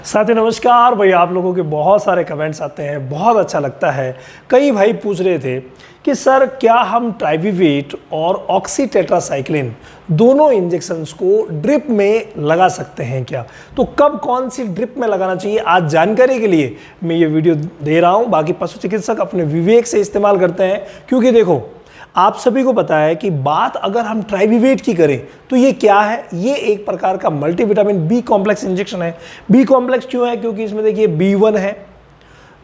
साथी नमस्कार भाई। आप लोगों के बहुत सारे कमेंट्स आते हैं, बहुत अच्छा लगता है। कई भाई पूछ रहे थे कि सर क्या हम ट्राइवीवेट और ऑक्सीटेट्रासाइक्लिन दोनों इंजेक्शंस को ड्रिप में लगा सकते हैं क्या? तो कब कौन सी ड्रिप में लगाना चाहिए, आज जानकारी के लिए मैं ये वीडियो दे रहा हूँ। बाकी पशु चिकित्सक अपने विवेक से इस्तेमाल करते हैं, क्योंकि देखो आप सभी को पता है कि बात अगर हम ट्राइवीवेट की करें तो ये क्या है, ये एक प्रकार का मल्टीविटामिन बी कॉम्प्लेक्स इंजेक्शन है। बी कॉम्प्लेक्स क्यों है? क्योंकि इसमें देखिए B1 है,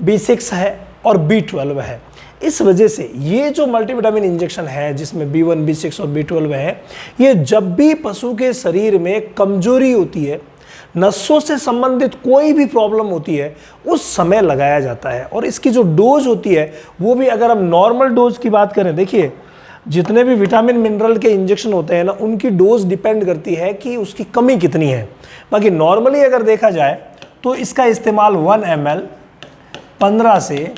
B6 है और B12 है। इस वजह से ये जो मल्टीविटामिन इंजेक्शन है जिसमें B1, B6 और B12 है, ये जब भी पशु के शरीर में कमजोरी होती है, नसों से संबंधित कोई भी प्रॉब्लम होती है, उस समय लगाया जाता है। और इसकी जो डोज होती है वो भी, अगर हम नॉर्मल डोज की बात करें, देखिए जितने भी विटामिन मिनरल के इंजेक्शन होते हैं ना, उनकी डोज डिपेंड करती है कि उसकी कमी कितनी है। बाकी नॉर्मली अगर देखा जाए तो इसका इस्तेमाल 1 ml 15 से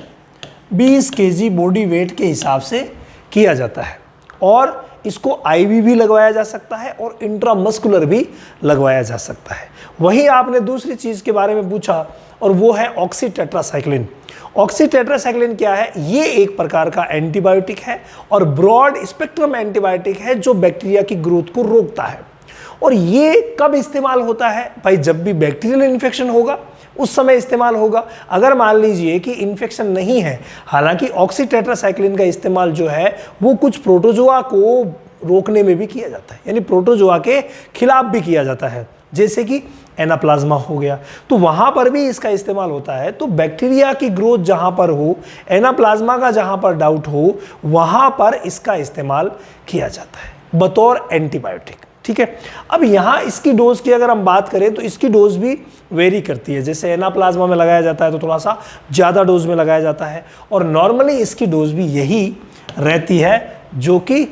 20 kg बॉडी वेट के हिसाब से किया जाता है। और इसको IV भी लगवाया जा सकता है और इंट्रामस्कुलर भी लगवाया जा सकता है। वहीं आपने दूसरी चीज़ के बारे में पूछा और वो है ऑक्सीटेट्रासाइक्लिन। ऑक्सीटेट्रासाइक्लिन क्या है? ये एक प्रकार का एंटीबायोटिक है और ब्रॉड स्पेक्ट्रम एंटीबायोटिक है जो बैक्टीरिया की ग्रोथ को रोकता है। और ये कब इस्तेमाल होता है भाई? जब भी बैक्टीरियल इन्फेक्शन होगा उस समय इस्तेमाल होगा। अगर मान लीजिए कि इन्फेक्शन नहीं है, हालांकि ऑक्सीटेट्रासाइक्लिन का इस्तेमाल जो है वो कुछ प्रोटोजोआ को रोकने में भी किया जाता है, यानी प्रोटोजोआ के खिलाफ भी किया जाता है, जैसे कि एनाप्लाज्मा हो गया, तो वहां पर भी इसका इस्तेमाल होता है। तो बैक्टीरिया की ग्रोथ जहां पर हो, एनाप्लाज्मा का जहां पर डाउट हो, वहां पर इसका इस्तेमाल किया जाता है बतौर एंटीबायोटिक। ठीक है, अब यहाँ इसकी डोज की अगर हम बात करें तो इसकी डोज भी वेरी करती है। जैसे एनाप्लाज्मा में लगाया जाता है तो थोड़ा सा ज़्यादा डोज में लगाया जाता है, और नॉर्मली इसकी डोज भी यही रहती है जो कि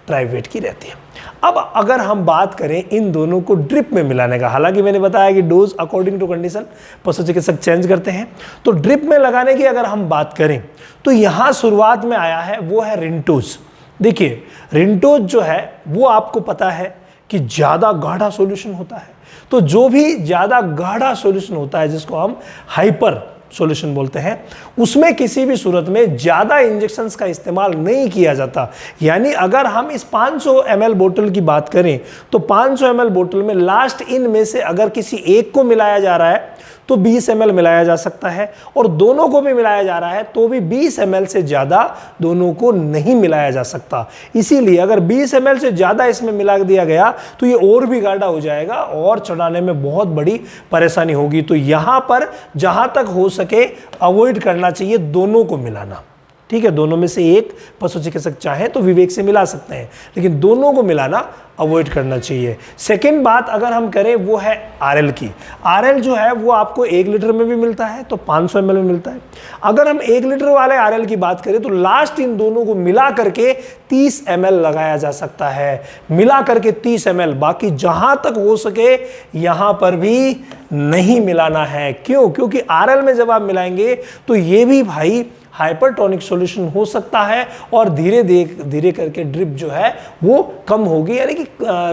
ट्राइवेट की रहती है। अब अगर हम बात करें इन दोनों को ड्रिप में मिलाने का, हालांकि मैंने बताया कि डोज अकॉर्डिंग टू कंडीशन पशु चिकित्सक चेंज करते हैं, तो ड्रिप में लगाने की अगर हम बात करें तो यहाँ शुरुआत में आया है वो है रिंटोज। देखिए रिंटोज जो है वो आपको पता है कि ज़्यादा गाढ़ा सॉल्यूशन होता है। तो जो भी ज़्यादा गाढ़ा सॉल्यूशन होता है, जिसको हम हाइपर सॉल्यूशन बोलते हैं, उसमें किसी भी सूरत में ज़्यादा इंजेक्शंस का इस्तेमाल नहीं किया जाता। यानी अगर हम इस 500 ml बोतल की बात करें तो 500 ml बोतल में लास्ट इन में से अगर किसी एक को मिलाया जा रहा है तो 20 ml मिलाया जा सकता है, और दोनों को भी मिलाया जा रहा है तो भी 20 ml से ज़्यादा दोनों को नहीं मिलाया जा सकता। इसीलिए अगर 20 ml से ज़्यादा इसमें मिला दिया गया तो ये और भी गाढ़ा हो जाएगा और चढ़ाने में बहुत बड़ी परेशानी होगी। तो यहाँ पर जहाँ तक हो सके अवॉइड करना चाहिए दोनों को मिलाना। ठीक है, दोनों में से एक पशु चिकित्सक चाहे तो विवेक से मिला सकते हैं, लेकिन दोनों को मिलाना अवॉइड करना चाहिए। सेकेंड बात अगर हम करें वो है RL की। RL जो है वो आपको 1 लीटर में भी मिलता है तो 500 ml में मिलता है। अगर हम 1 लीटर वाले RL की बात करें तो लास्ट इन दोनों को मिला करके 30 ml लगाया जा सकता है, मिला करके 30 ml। बाकी जहां तक हो सके यहां पर भी नहीं मिलाना है। क्यों? क्योंकि RL में जब आप मिलाएंगे तो ये भी भाई हाइपरटोनिक सॉल्यूशन हो सकता है और धीरे धीरे करके ड्रिप जो है वो कम होगी, यानी कि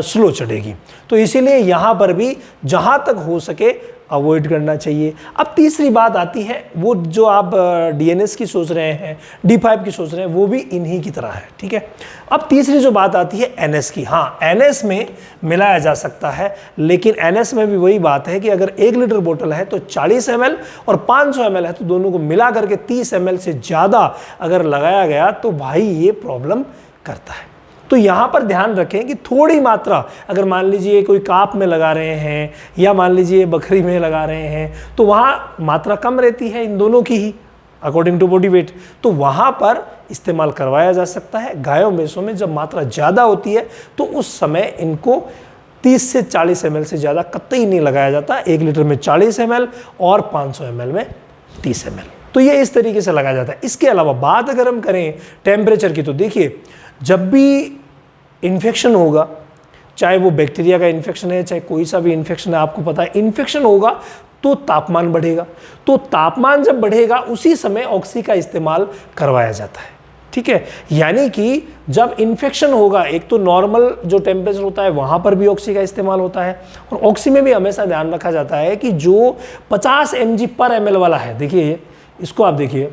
स्लो चढ़ेगी। तो इसीलिए यहाँ पर भी जहाँ तक हो सके अवॉइड करना चाहिए। अब तीसरी बात आती है वो जो आप DNS की सोच रहे हैं, D5 की सोच रहे हैं, वो भी इन्हीं की तरह है। ठीक है, अब तीसरी जो बात आती है NS की। हाँ, NS में मिलाया जा सकता है, लेकिन NS में भी वही बात है कि अगर 1 लीटर बोतल है तो 40 ml और 500 ml है तो दोनों को मिला करके 30 ml से ज़्यादा अगर लगाया गया तो भाई ये प्रॉब्लम करता है। तो यहाँ पर ध्यान रखें कि थोड़ी मात्रा, अगर मान लीजिए कोई काप में लगा रहे हैं या मान लीजिए बकरी में लगा रहे हैं तो वहाँ मात्रा कम रहती है इन दोनों की ही अकॉर्डिंग टू बॉडी वेट, तो वहाँ पर इस्तेमाल करवाया जा सकता है। गायों भैंसों में जब मात्रा ज़्यादा होती है तो उस समय इनको 30 से 40 ml से ज़्यादा कतई नहीं लगाया जाता। 1 लीटर में 40 ml और 500 ml में 30 ml, तो ये इस तरीके से लगाया जाता है। इसके अलावा बात अगर हम करें टेम्परेचर की, तो देखिए जब भी इन्फेक्शन होगा, चाहे वो बैक्टीरिया का इन्फेक्शन है चाहे कोई सा भी इन्फेक्शन है, आपको पता है इन्फेक्शन होगा तो तापमान बढ़ेगा। तो तापमान जब बढ़ेगा उसी समय ऑक्सी का इस्तेमाल करवाया जाता है। ठीक है, यानी कि जब इन्फेक्शन होगा, एक तो नॉर्मल जो टेम्परेचर होता है वहाँ पर भी ऑक्सी का इस्तेमाल होता है, और ऑक्सी में भी हमेशा ध्यान रखा जाता है कि जो 50 mg/ml वाला है, देखिए इसको आप देखिए,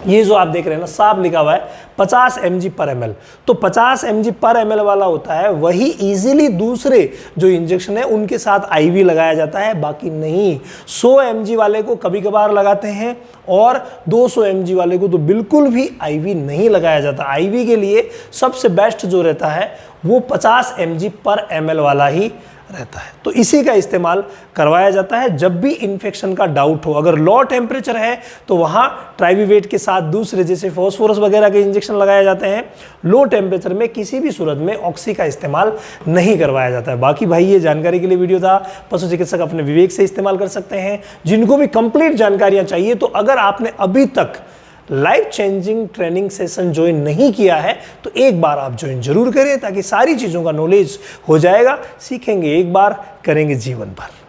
ये जो आप देख रहे हैं ना साफ लिखा हुआ है 50 mg/ml, तो 50 mg/ml वाला होता है वही इजीली दूसरे जो इंजेक्शन है उनके साथ आईवी लगाया जाता है, बाकी नहीं। 100 mg वाले को कभी कभार लगाते हैं और 200 mg वाले को तो बिल्कुल भी आईवी नहीं लगाया जाता। आईवी के लिए सबसे बेस्ट जो रहता है वो 50 mg/ml वाला ही रहता है, तो इसी का इस्तेमाल करवाया जाता है जब भी इन्फेक्शन का डाउट हो। अगर लो टेम्परेचर है तो वहाँ ट्राइविवेट के साथ दूसरे जैसे फॉस्फोरस वगैरह के इंजेक्शन लगाए जाते हैं। लो टेम्परेचर में किसी भी सूरत में ऑक्सी का इस्तेमाल नहीं करवाया जाता है। बाकी भाई ये जानकारी के लिए वीडियो था, पशु चिकित्सक अपने विवेक से इस्तेमाल कर सकते हैं। जिनको भी कंप्लीट जानकारियाँ चाहिए, तो अगर आपने अभी तक life changing training session join नहीं किया है तो एक बार आप ज्वाइन जरूर करें, ताकि सारी चीज़ों का नॉलेज हो जाएगा। सीखेंगे एक बार, करेंगे जीवन भर।